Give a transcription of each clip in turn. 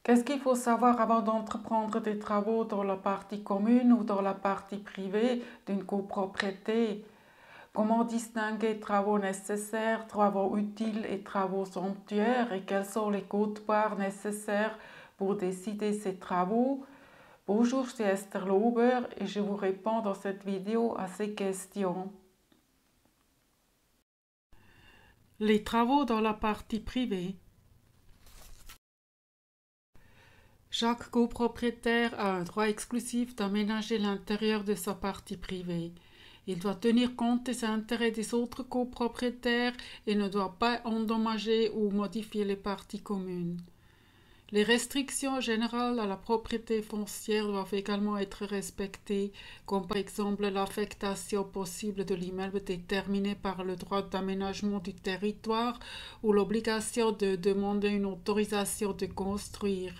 Qu'est-ce qu'il faut savoir avant d'entreprendre des travaux dans la partie commune ou dans la partie privée d'une copropriété? Comment distinguer travaux nécessaires, travaux utiles et travaux somptuaires et quelles sont les quotes-parts nécessaires pour décider ces travaux? Bonjour, c'est Esther Lauber et je vous réponds dans cette vidéo à ces questions. Les travaux dans la partie privée. Chaque copropriétaire a un droit exclusif d'aménager l'intérieur de sa partie privée. Il doit tenir compte des intérêts des autres copropriétaires et ne doit pas endommager ou modifier les parties communes. Les restrictions générales à la propriété foncière doivent également être respectées, comme par exemple l'affectation possible de l'immeuble déterminée par le droit d'aménagement du territoire ou l'obligation de demander une autorisation de construire.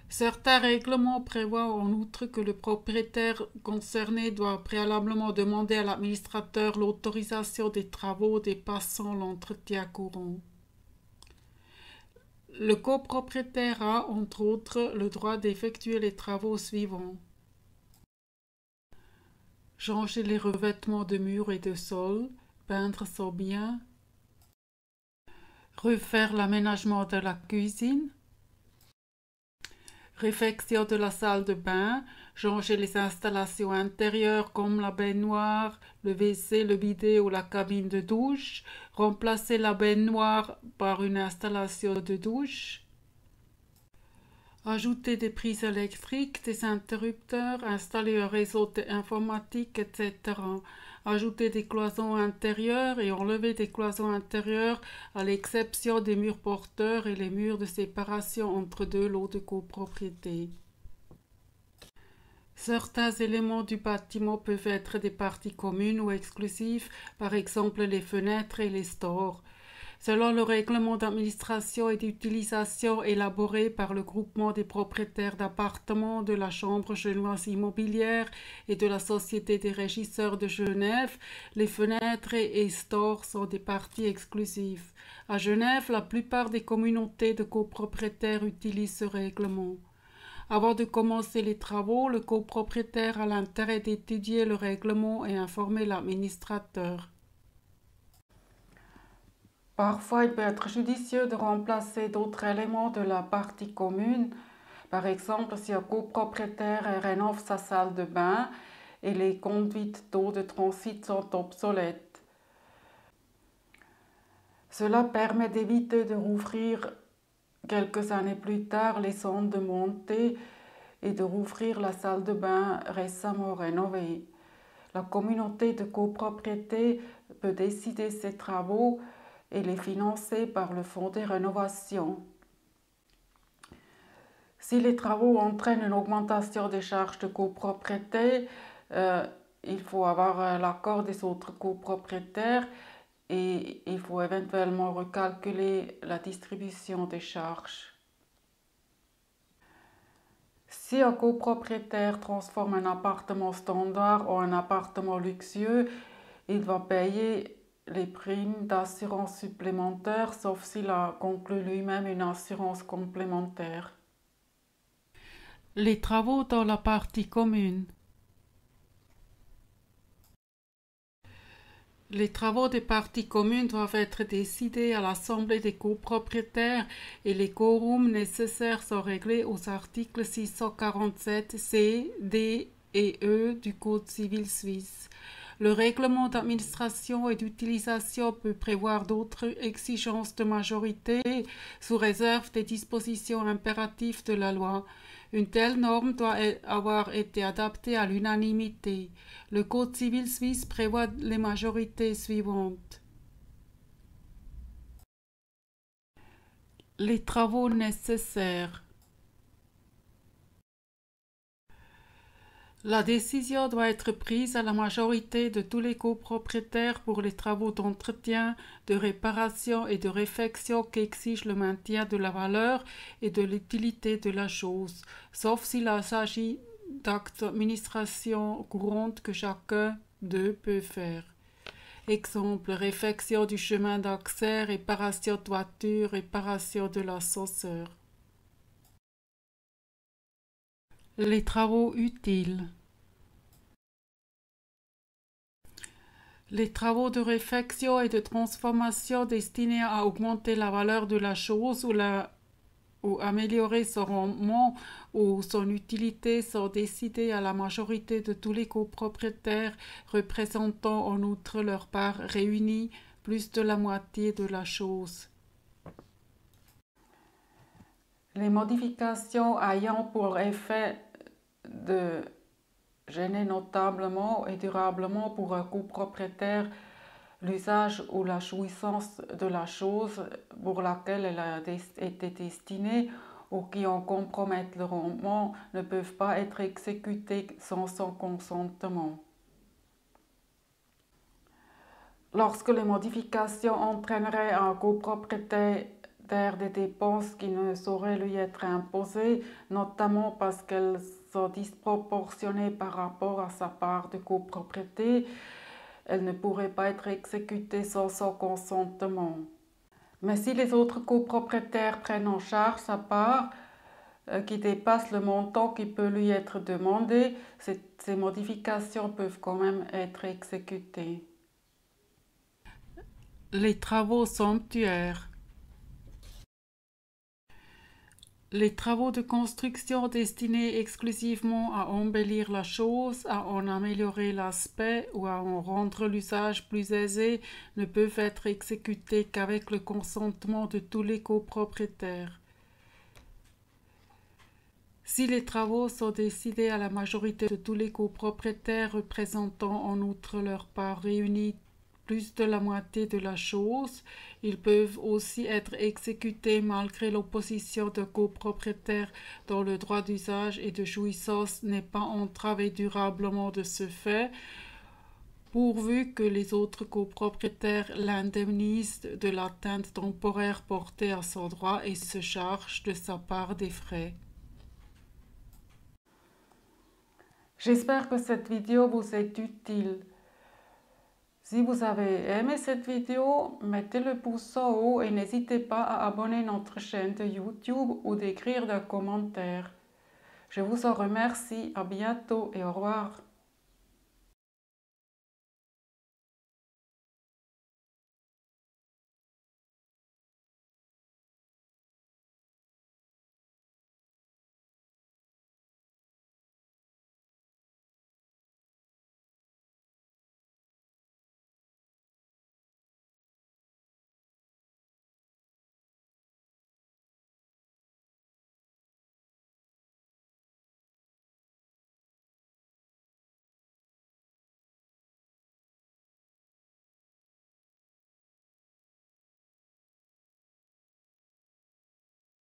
Certains règlements prévoient en outre que le propriétaire concerné doit préalablement demander à l'administrateur l'autorisation des travaux dépassant l'entretien courant. Le copropriétaire a, entre autres, le droit d'effectuer les travaux suivants: changer les revêtements de murs et de sol, peindre son bien, refaire l'aménagement de la cuisine, réfection de la salle de bain, changer les installations intérieures comme la baignoire, le WC, le bidet ou la cabine de douche, remplacer la baignoire par une installation de douche, ajouter des prises électriques, des interrupteurs, installer un réseau informatique, etc. Ajouter des cloisons intérieures et enlever des cloisons intérieures à l'exception des murs porteurs et les murs de séparation entre deux lots de copropriété. Certains éléments du bâtiment peuvent être des parties communes ou exclusives, par exemple les fenêtres et les stores. Selon le règlement d'administration et d'utilisation élaboré par le groupement des propriétaires d'appartements de la Chambre genevoise immobilière et de la Société des régisseurs de Genève, les fenêtres et stores sont des parties exclusives. À Genève, la plupart des communautés de copropriétaires utilisent ce règlement. Avant de commencer les travaux, le copropriétaire a l'intérêt d'étudier le règlement et informer l'administrateur. Parfois, il peut être judicieux de remplacer d'autres éléments de la partie commune. Par exemple, si un copropriétaire rénove sa salle de bain et les conduites d'eau de transit sont obsolètes. Cela permet d'éviter de rouvrir quelques années plus tard les sondes de montée et de rouvrir la salle de bain récemment rénovée. La communauté de copropriété peut décider ces travaux et les financer par le fonds des rénovations. Si les travaux entraînent une augmentation des charges de copropriété, il faut avoir l'accord des autres copropriétaires et il faut éventuellement recalculer la distribution des charges. Si un copropriétaire transforme un appartement standard en un appartement luxueux, il va payer les primes d'assurance supplémentaires, sauf s'il a conclu lui-même une assurance complémentaire. Les travaux dans la partie commune. Les travaux des parties communes doivent être décidés à l'Assemblée des copropriétaires et les quorums nécessaires sont réglés aux articles 647 C, D et E du Code civil suisse. Le règlement d'administration et d'utilisation peut prévoir d'autres exigences de majorité sous réserve des dispositions impératives de la loi. Une telle norme doit avoir été adaptée à l'unanimité. Le Code civil suisse prévoit les majorités suivantes. Les travaux nécessaires. La décision doit être prise à la majorité de tous les copropriétaires pour les travaux d'entretien, de réparation et de réfection qu'exige le maintien de la valeur et de l'utilité de la chose, sauf s'il s'agit d'actes d'administration courante que chacun d'eux peut faire. Exemple, réfection du chemin d'accès, réparation de voiture, réparation de l'ascenseur. Les travaux utiles. Les travaux de réfection et de transformation destinés à augmenter la valeur de la chose ou améliorer son rendement ou son utilité sont décidés à la majorité de tous les copropriétaires représentant en outre leur part réunie plus de la moitié de la chose. Les modifications ayant pour effet de gêner notablement et durablement pour un copropriétaire l'usage ou la jouissance de la chose pour laquelle elle a été destinée ou qui en compromettent le rendement ne peuvent pas être exécutées sans son consentement. Lorsque les modifications entraîneraient un copropriétaire des dépenses qui ne sauraient lui être imposées, notamment parce qu'elles sont disproportionnées par rapport à sa part de copropriété, elles ne pourraient pas être exécutées sans son consentement. Mais si les autres copropriétaires prennent en charge sa part, qui dépasse le montant qui peut lui être demandé, ces modifications peuvent quand même être exécutées. Les travaux somptuaires. Les travaux de construction destinés exclusivement à embellir la chose, à en améliorer l'aspect ou à en rendre l'usage plus aisé ne peuvent être exécutés qu'avec le consentement de tous les copropriétaires. Si les travaux sont décidés à la majorité de tous les copropriétaires représentant en outre leur part réunie plus de la moitié de la chose, ils peuvent aussi être exécutés malgré l'opposition de copropriétaires dont le droit d'usage et de jouissance n'est pas entravé durablement de ce fait, pourvu que les autres copropriétaires l'indemnisent de l'atteinte temporaire portée à son droit et se chargent de sa part des frais. J'espère que cette vidéo vous est utile. Si vous avez aimé cette vidéo, mettez le pouce en haut et n'hésitez pas à abonner notre chaîne de YouTube ou d'écrire des commentaires. Je vous en remercie, à bientôt et au revoir.